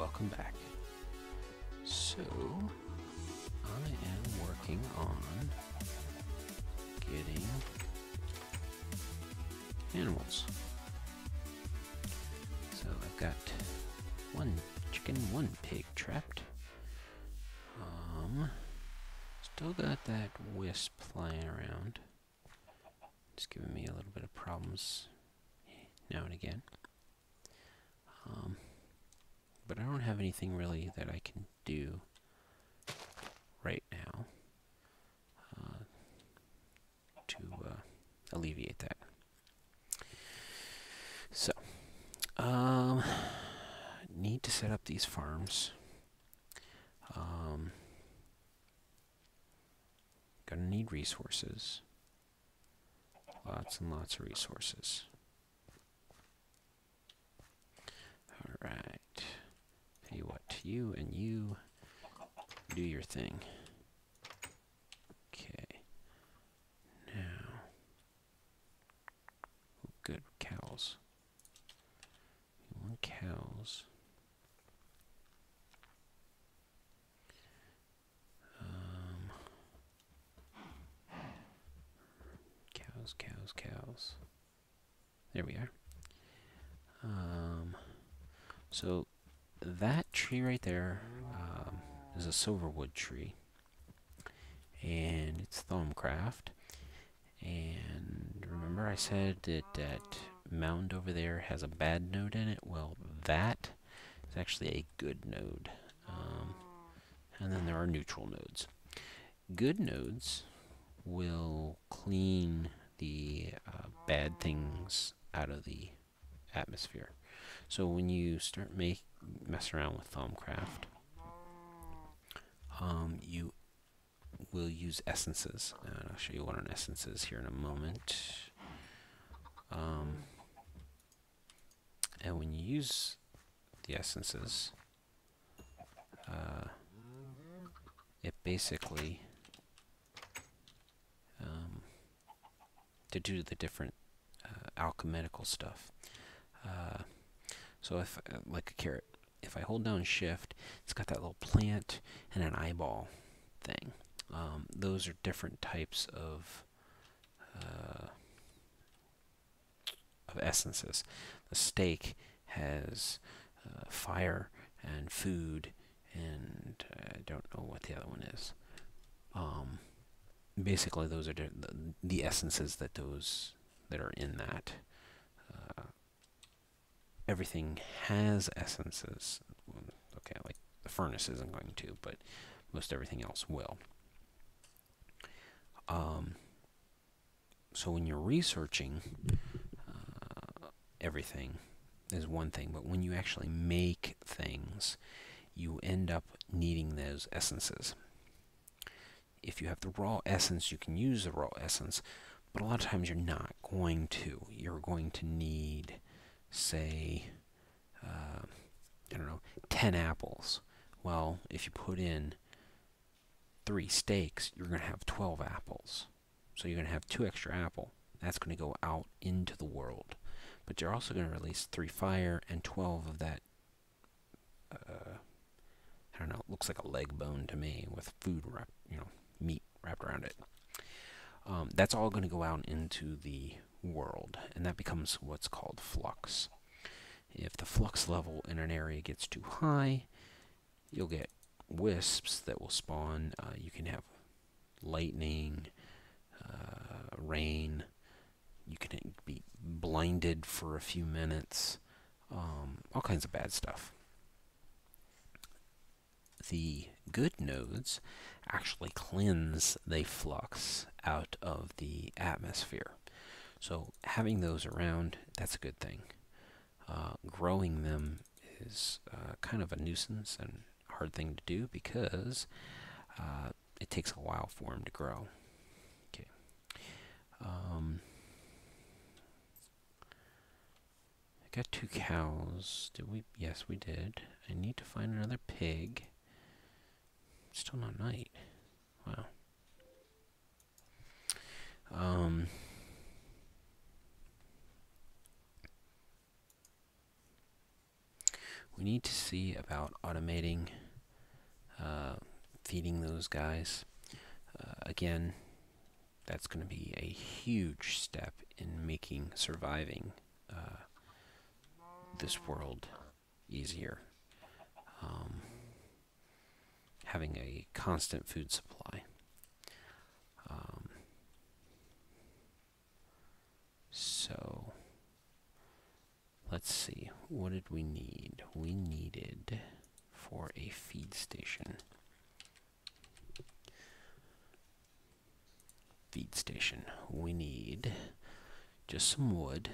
welcome back. So, I am working on getting animals. So I've got one chicken, one pig trapped. Still got that wisp flying around. It's giving me a little bit of problems now and again. But I don't have anything really that I can do right now to alleviate that. So, need to set up these farms. Gonna need resources. Lots and lots of resources. Alright. Tell you what, you and you do your thing. Okay. Now. Oh, good, cows. We want cows. Cows. There we are. So that tree right there is a silverwood tree, and it's Thaumcraft. And remember I said that that mound over there has a bad node in it? Well, that is actually a good node. And then there are neutral nodes. Good nodes will clean the bad things out of the atmosphere. So when you start messing around with Thaumcraft, you will use essences. And I'll show you what an essence is here in a moment. And when you use the essences, it basically to do the different alchemical stuff. So if, like a carrot, if I hold down shift, it's got that little plant and an eyeball thing. Those are different types of essences. The steak has fire and food, and I don't know what the other one is. Basically, those are the essences that are in that. Everything has essences. Okay, like the furnace isn't going to, but most everything else will. So when you're researching everything is one thing, but when you actually make things, you end up needing those essences. If you have the raw essence, you can use the raw essence, but a lot of times you're not going to. You're going to need, say, I don't know, 10 apples. Well, if you put in 3 steaks, you're going to have 12 apples. So you're going to have 2 extra apples. That's going to go out into the world. But you're also going to release 3 fire and 12 of that, I don't know, it looks like a leg bone to me with food wrapped, meat wrapped around it. That's all going to go out into the world, and that becomes what's called flux. If the flux level in an area gets too high, you'll get wisps that will spawn. You can have lightning, rain. You can be blinded for a few minutes. All kinds of bad stuff. The good nodes actually cleanse the flux out of the atmosphere. So having those around, that's a good thing. Growing them is kind of a nuisance and hard thing to do because it takes a while for them to grow. Okay. I got 2 cows. Did we? Yes, we did. I need to find another pig. Still not night. Wow. We need to see about automating feeding those guys. Again, that's going to be a huge step in making surviving this world easier. Having a constant food supply. So, let's see. What did we need? We needed for a feed station. We need just some wood,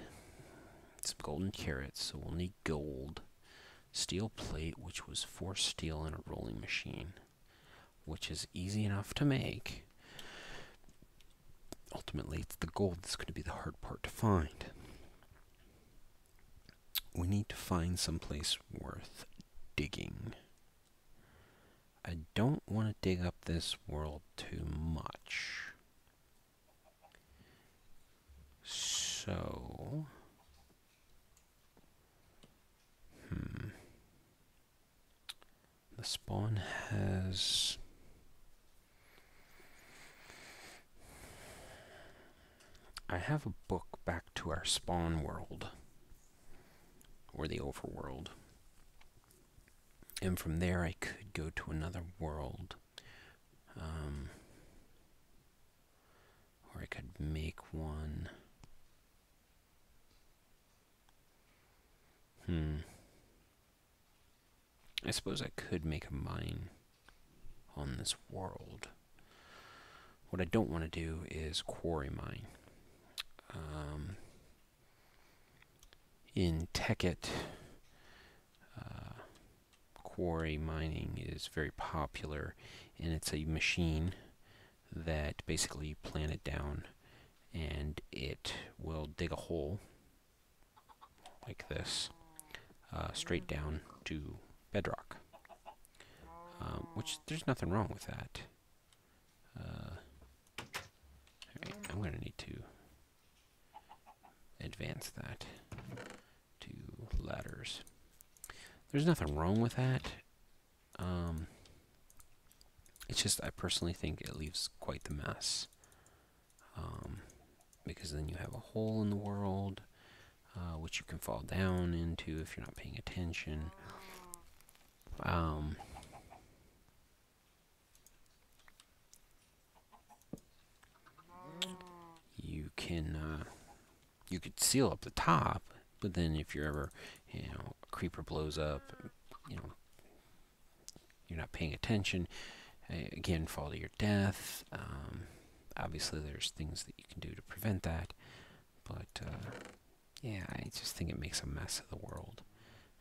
some golden carrots, so we'll need gold, steel plate, which was forced steel in a rolling machine, which is easy enough to make. Ultimately, it's the gold that's going to be the hard part to find. We need to find someplace worth digging. I don't want to dig up this world too much. So, the spawn has... I have a book back to our spawn world, or the overworld. And from there I could go to another world. Or I could make one. I suppose I could make a mine on this world. What I don't want to do is quarry mine. In Tekkit, quarry mining is very popular, and it's a machine that basically you plant it down and it will dig a hole like this straight down to bedrock, which there's nothing wrong with that. Alright, I'm going to need to advance that to ladders. There's nothing wrong with that. It's just I personally think it leaves quite the mess. Because then you have a hole in the world, which you can fall down into if you're not paying attention. You could seal up the top, but then if you're ever, a creeper blows up, you're not paying attention, again, fall to your death. Obviously, there's things that you can do to prevent that, but yeah, I just think it makes a mess of the world,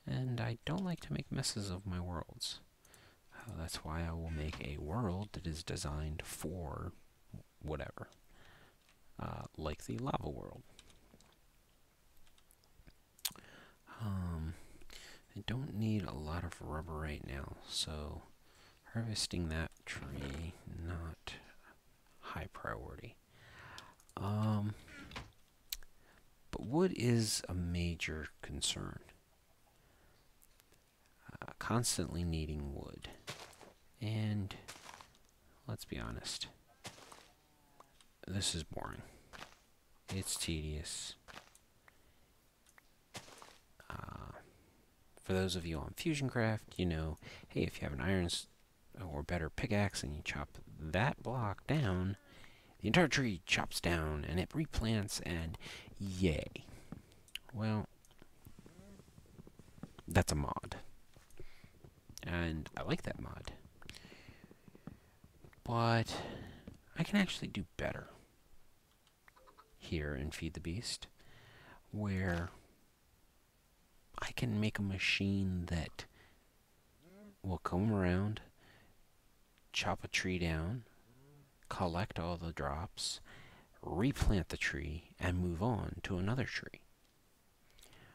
and I don't like to make messes of my worlds. That's why I will make a world that is designed for whatever, like the lava world. I don't need a lot of rubber right now, so harvesting that tree, not high priority. But wood is a major concern. Constantly needing wood. And let's be honest, this is boring. It's tedious. For those of you on FusionCraft, hey, if you have an iron or better pickaxe and you chop that block down, the entire tree chops down and it replants and yay. Well, that's a mod. And I like that mod. But I can actually do better here in Feed the Beast, where I can make a machine that will come around, chop a tree down, collect all the drops, replant the tree, and move on to another tree.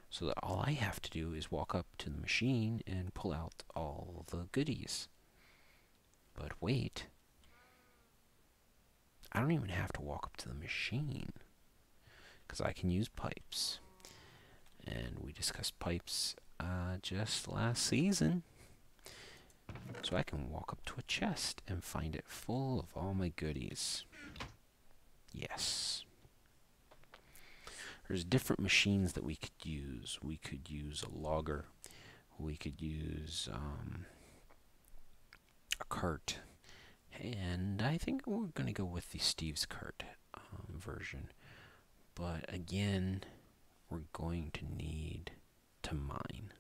So that all I have to do is walk up to the machine and pull out all the goodies. But wait, I don't even have to walk up to the machine, because I can use pipes. And we discussed pipes just last season. So I can walk up to a chest and find it full of all my goodies. Yes. There's different machines that we could use. We could use a logger. We could use a cart. And I think we're going to go with the Steve's cart version. But again, we're going to need to mine.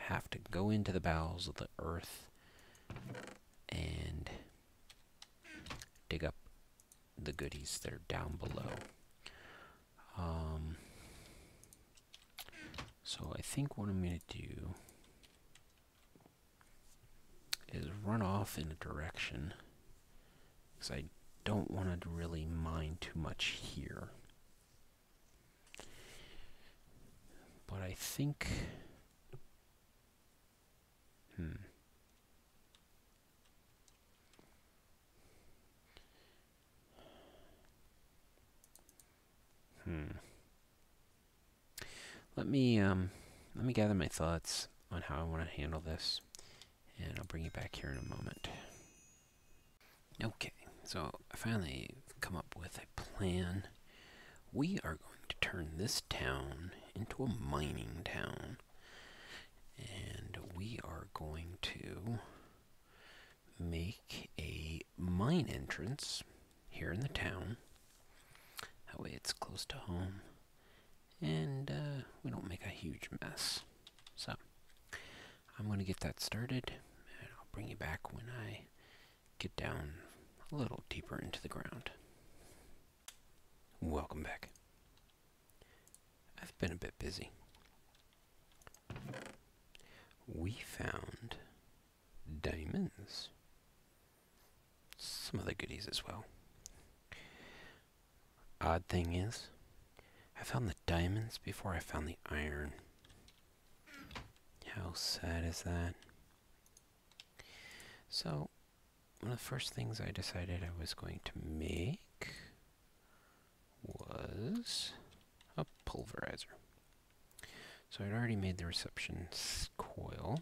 Have to go into the bowels of the earth and dig up the goodies that are down below. So I think what I'm going to do is run off in a direction, because I don't want to really mine too much here. But I think... Let me gather my thoughts on how I want to handle this, and I'll bring you back here in a moment. Okay, so I finally come up with a plan. We are going to turn this town into a mining town, and we are going to make a mine entrance here in the town. That way it's close to home, and we don't make a huge mess. So I'm going to get that started, and I'll bring you back when I get down a little deeper into the ground. Welcome back. I've been a bit busy. We found diamonds. Some other goodies as well. Odd thing is, I found the diamonds before I found the iron. How sad is that? So, one of the first things I decided I was going to make was a pulverizer. So I'd already made the reception coil,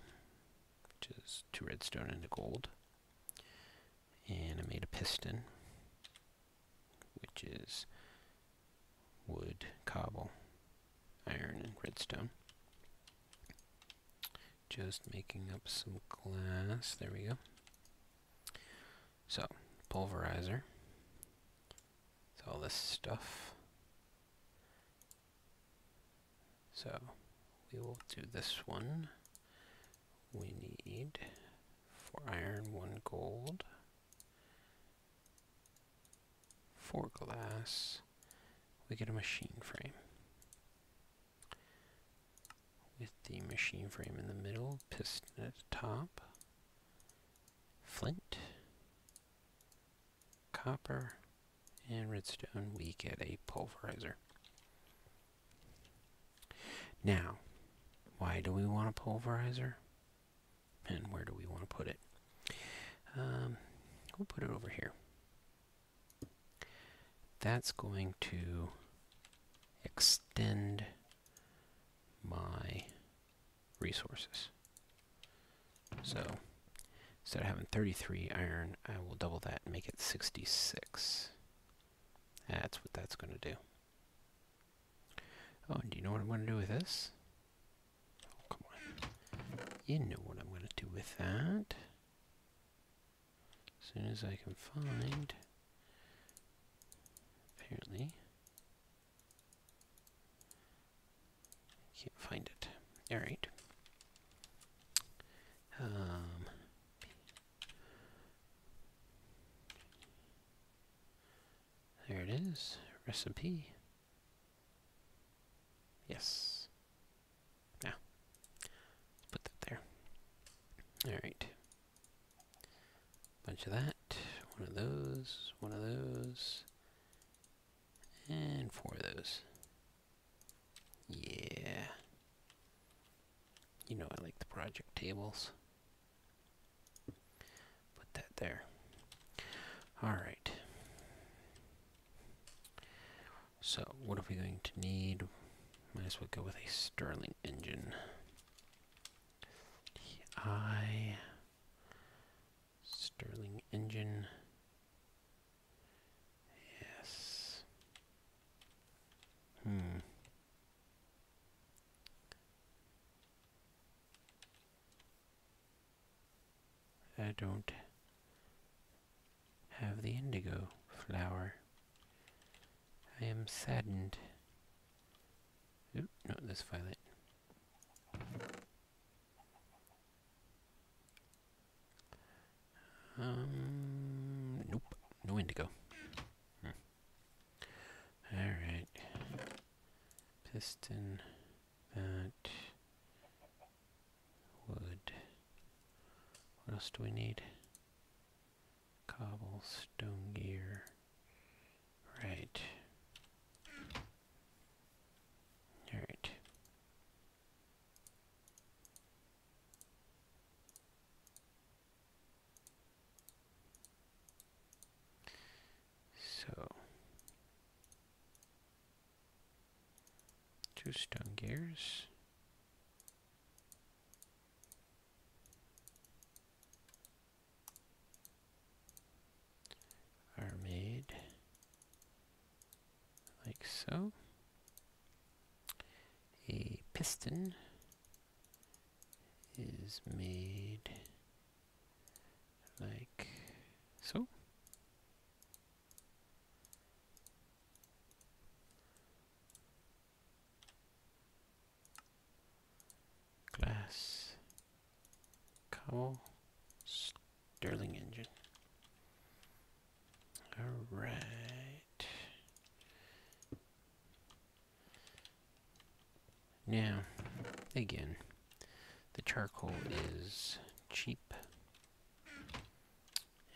which is 2 redstone and a gold. And I made a piston, which is wood, cobble, iron, and redstone. Just making up some glass. There we go. So, pulverizer. It's all this stuff. So, we will do this one. We need 4 iron, 1 gold, 4 glass. We get a machine frame. With the machine frame in the middle, piston at the top, flint, copper, and redstone, we get a pulverizer. Now, why do we want a pulverizer? And where do we want to put it? We'll put it over here. That's going to extend my resources. So instead of having 33 iron, I will double that and make it 66. That's what that's going to do. Oh, and do you know what I'm going to do with this? Oh, come on. You know what I'm going to do with that. As soon as I can find... Apparently... Can't find it. Alright. There it is. Recipe. Yes. Now, let's put that there. Alright. Bunch of that. One of those. One of those. And 4 of those. Yeah. You know I like the project tables. Put that there. Alright. So, what are we going to need? Might as well go with a Stirling engine. Stirling engine. Yes. I don't have the indigo flower. I am saddened. Oop, no, this violet. Nope, no indigo. Alright. Piston, that, wood. What else do we need? Cobblestone gear. Right. Alright. So, 2 stone gears. Are made like so. A piston is made like so. Glass, cobble, Stirling engine. Alright. Now, again, the charcoal is cheap,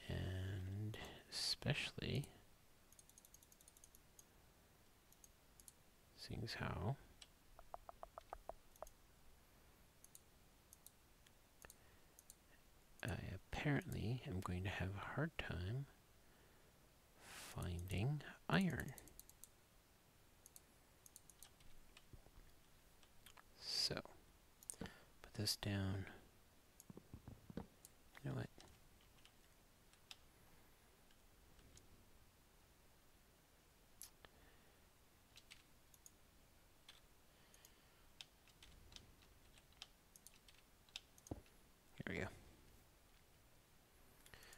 and especially seeing as how I apparently am going to have a hard time finding iron. So, put this down. You know what? Here we go.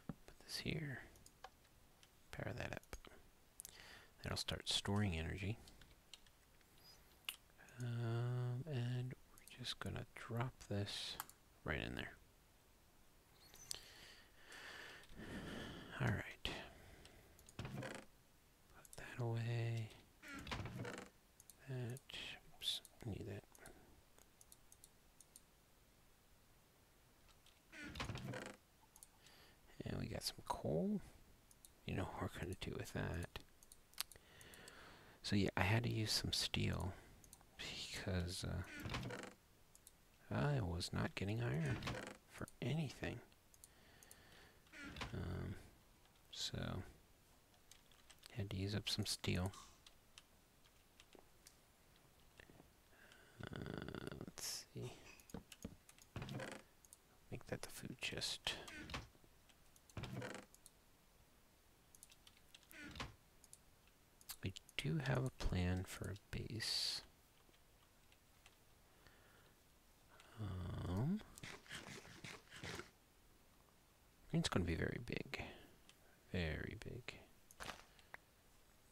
Put this here. Power that up. Then I'll start storing energy. And we're just gonna drop this right in there. Alright. Put that away. That, oops, need that. And we got some coal. You know what we're gonna do with that. So yeah, I had to use some steel because I was not getting iron for anything. So had to use up some steel. Let's see. Make that the food chest. I do have a plan for a base. It's going to be very big. Very big.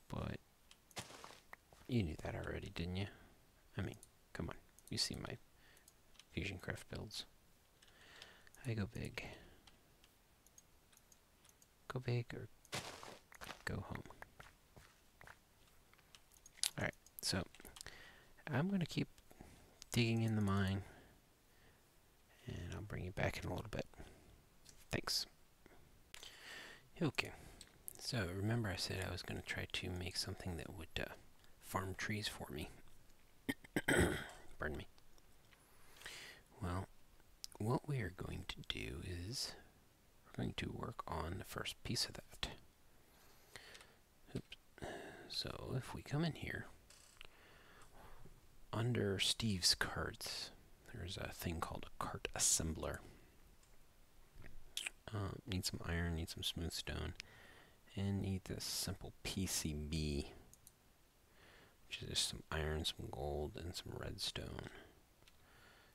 But you knew that already, didn't you? I mean, come on. You see my FusionCraft builds. I go big. Go big or go home. Alright, so I'm going to keep digging in the mine, and I'll bring you back in a little bit. Thanks. Okay, so remember I said I was going to try to make something that would farm trees for me. Pardon me. Well, what we are going to do is we're going to work on the first piece of that. Oops. So if we come in here, under Steve's carts, there's a thing called a cart assembler. Need some iron, need some smooth stone, and need this simple PCB, which is just some iron, some gold, and some redstone.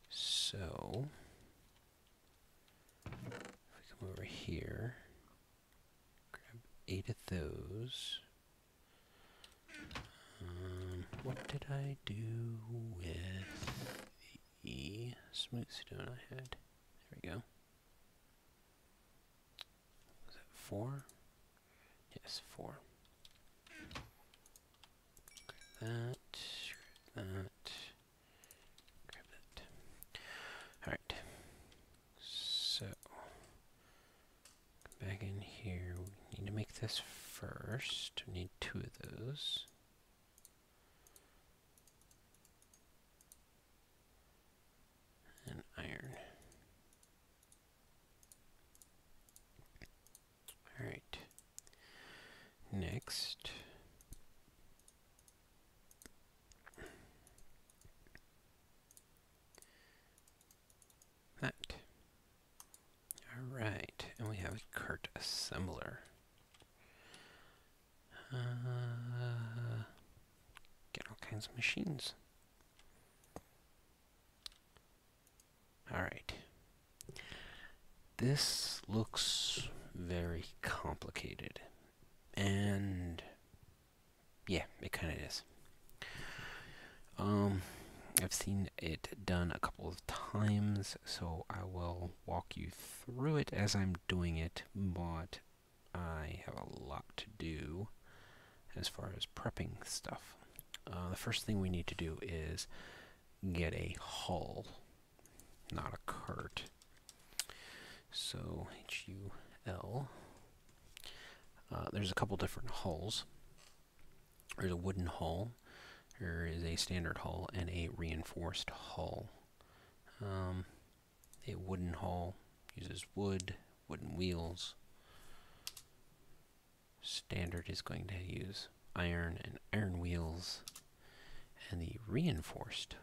So, if we come over here, grab 8 of those. What did I do with the smooth stone I had? There we go. Was that 4? Yes, 4. Grab that, grab that, grab that. Alright. So, back in here, we need to make this first. We need 2 of those. And iron. Alright. Next. That. Alright. And we have a cart assembler. Get all kinds of machines. Alright. This looks very complicated. And yeah, it kind of is. I've seen it done a couple of times, so I will walk you through it as I'm doing it, but I have a lot to do as far as prepping stuff. The first thing we need to do is get a hull, not a cart. So HUL. There's a couple different hulls. There's a wooden hull, there is a standard hull, and a reinforced hull. A wooden hull uses wood, wooden wheels. Standard is going to use iron and iron wheels. And the reinforced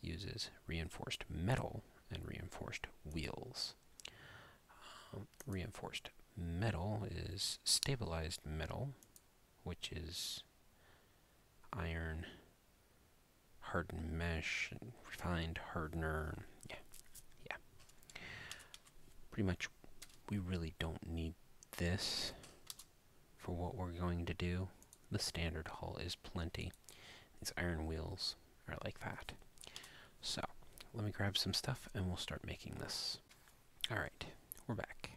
uses reinforced metal and reinforced wheels. Reinforced metal is stabilized metal, which is iron, hardened mesh, and refined hardener. Yeah. Pretty much, we really don't need this for what we're going to do. The standard hull is plenty. These iron wheels are like that. So, let me grab some stuff and we'll start making this. Alright, we're back.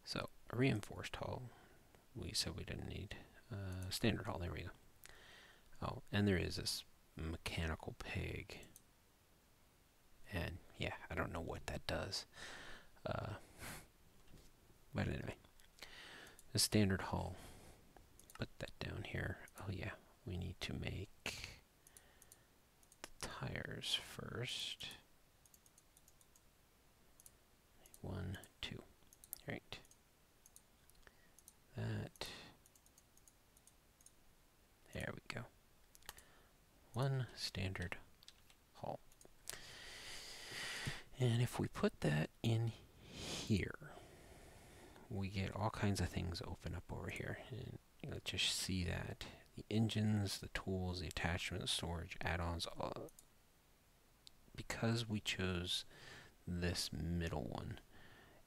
So, a reinforced hull, we said we didn't need. Standard hull, there we go. Oh, and there is this mechanical pig. And, yeah, I don't know what that does. But anyway, the standard hull, put that down here. Oh yeah, we need to make the tires first. 1, 2. Right. That. There we go. 1 standard hull. And if we put that in here, we get all kinds of things open up over here. And let's just see that. The engines, the tools, the attachments, storage, add-ons, because we chose this middle one,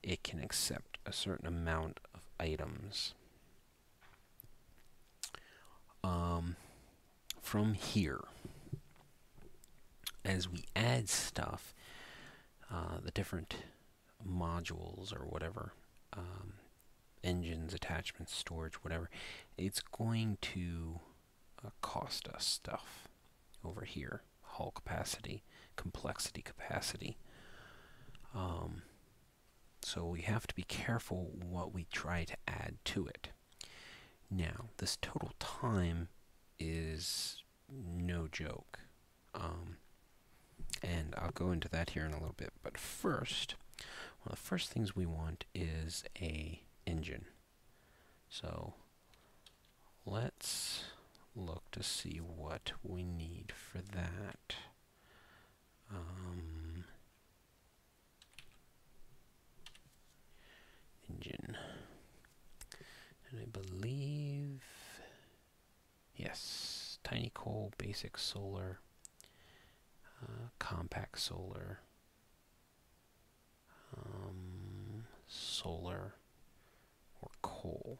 it can accept a certain amount of items. From here, as we add stuff, the different modules or whatever, engines, attachments, storage, whatever, it's going to cost us stuff over here. Hull capacity, complexity capacity. So we have to be careful what we try to add to it. Now, this total time is no joke. And I'll go into that here in a little bit. But first, one of the first things we want is a engine. So let's look to see what we need for that. tiny coal, basic solar, compact solar, solar, or coal.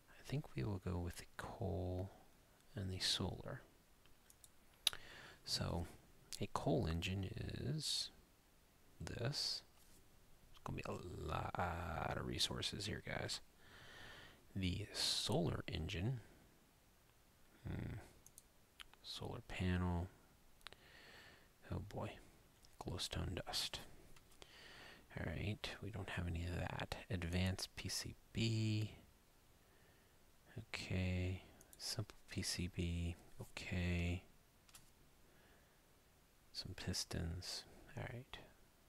I think we will go with the coal and the solar. So a coal engine is this. It's going to be a lot of resources here, guys. The solar engine, solar panel, oh boy, glowstone dust. Alright, we don't have any of that. Advanced PCB, okay. Simple PCB, okay. Some pistons, alright.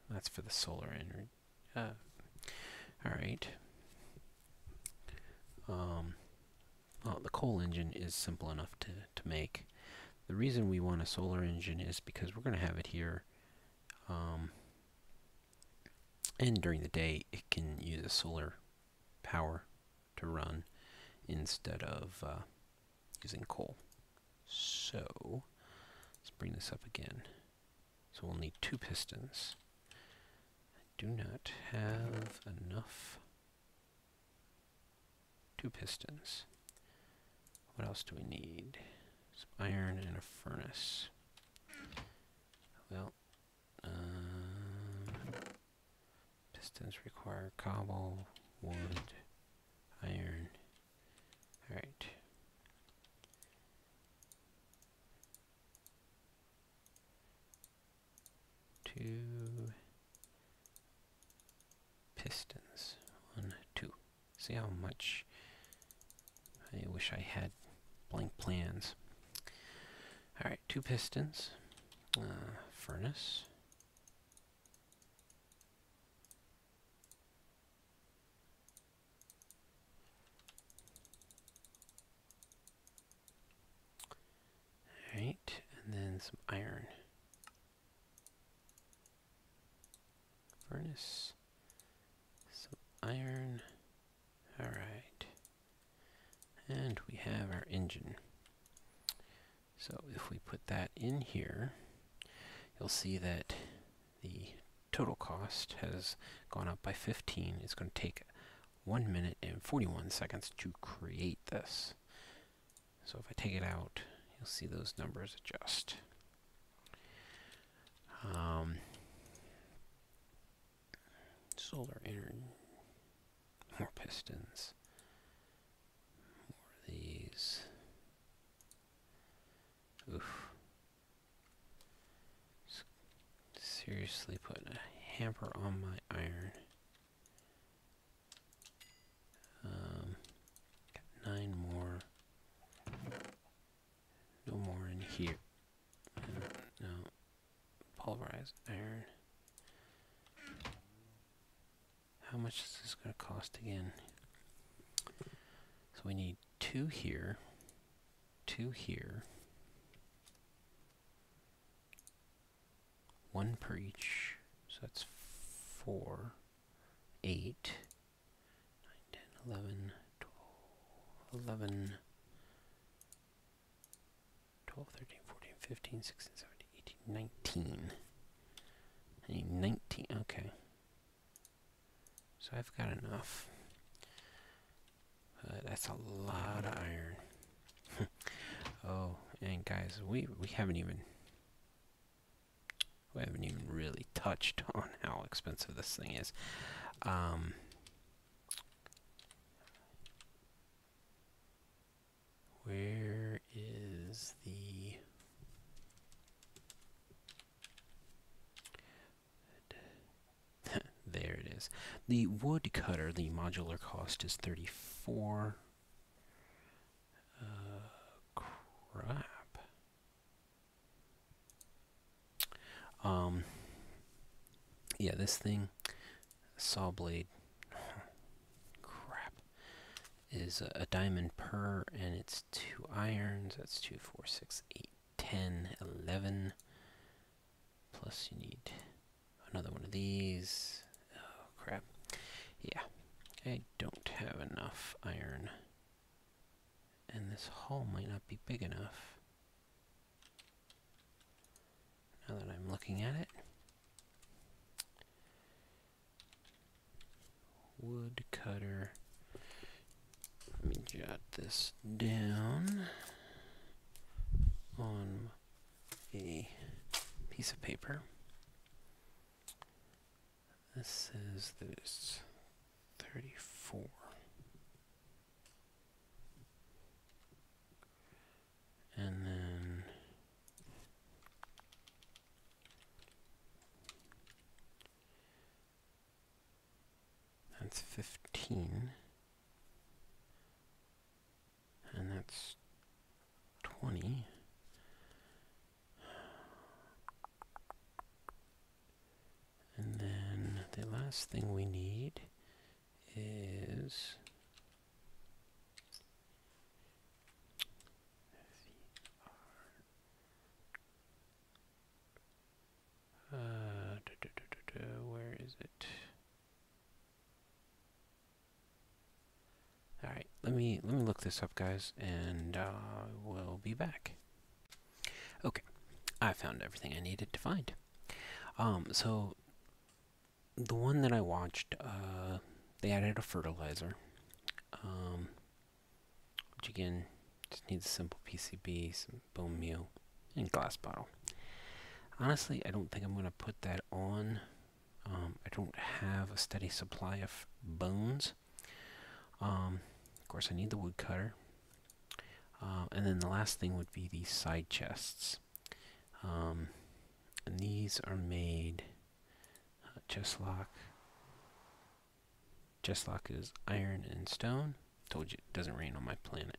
That's for the solar energy. Alright. Well, the coal engine is simple enough to make. The reason we want a solar engine is because we're going to have it here, and during the day it can use a solar power to run instead of using coal. So let's bring this up again. So we'll need 2 pistons. I do not have enough. 2 pistons. What else do we need? Some iron and a furnace. Well, pistons require cobble, wood, iron. Alright. Two pistons. 1, 2. See how much. I wish I had blank plans. Alright, 2 pistons. Furnace. Alright, and then some iron. Furnace. Some iron. Alright. And we have our engine. So if we put that in here, you'll see that the total cost has gone up by 15. It's going to take 1 minute and 41 seconds to create this. So if I take it out, you'll see those numbers adjust. Solar energy, more pistons, more of these. Oof. Seriously putting a hamper on my iron. Got 9 more. No more in here. No. Pulverized iron. How much is this going to cost again? So we need 2 here. 2 here. 1 per each, so that's 4, 8, 9, 10, 11, 12, 11, 12, 13, 14, 15, 16, 17, 18, 19. I need 19, okay. So I've got enough. That's a lot of iron. Oh, and guys, we haven't even really touched on how expensive this thing is. Where is the... There it is. The Woodcutter, the modular cost is 34. Crap. Yeah, this thing, saw blade, crap, is a diamond per, and it's 2 irons. That's 2, 4, 6, 8, 10, 11. Plus you need another one of these. Oh, crap. Yeah, I don't have enough iron. And this hole might not be big enough. Now that I'm looking at it. Woodcutter. Let me jot this down on a piece of paper. This says that it's 34. And then that's 15. And that's 20. And then the last thing we need is where is it? All right, let me look this up, guys, and we'll be back. Okay, I found everything I needed to find. So the one that I watched, they added a fertilizer, which again just needs a simple PCB, some bone meal, and glass bottle. Honestly, I don't think I'm going to put that on. I don't have a steady supply of bones. Of course, I need the woodcutter. And then the last thing would be these side chests. And these are made chest lock. Chest lock is iron and stone. Told you it doesn't rain on my planet.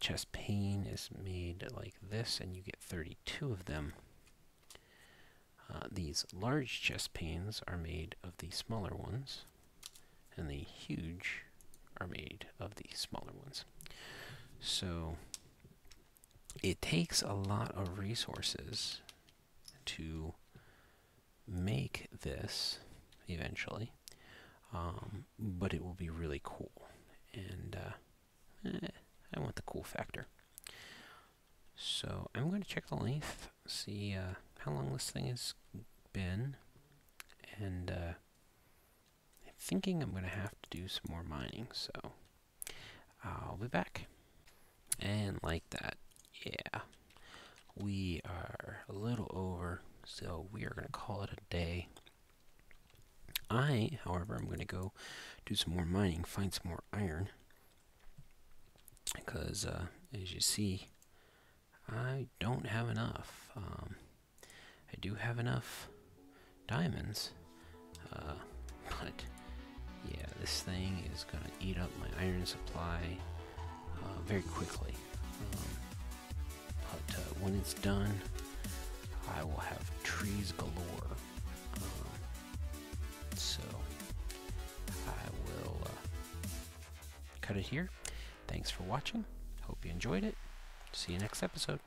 Chest pane is made like this, and you get 32 of them. These large chest panes are made of the smaller ones, and the huge are made of the smaller ones. So it takes a lot of resources to make this eventually, but it will be really cool, and I want the cool factor. So I'm going to check the length, see how long this thing has been, and I'm thinking I'm going to have to do some more mining, so I'll be back. And like that, yeah, we are a little over, so we are going to call it a day. However, I'm going to go do some more mining, find some more iron, because as you see, I don't have enough. I do have enough diamonds, but yeah, this thing is going to eat up my iron supply very quickly. But when it's done, I will have trees galore. So I will cut it here. Thanks for watching. Hope you enjoyed it. See you next episode.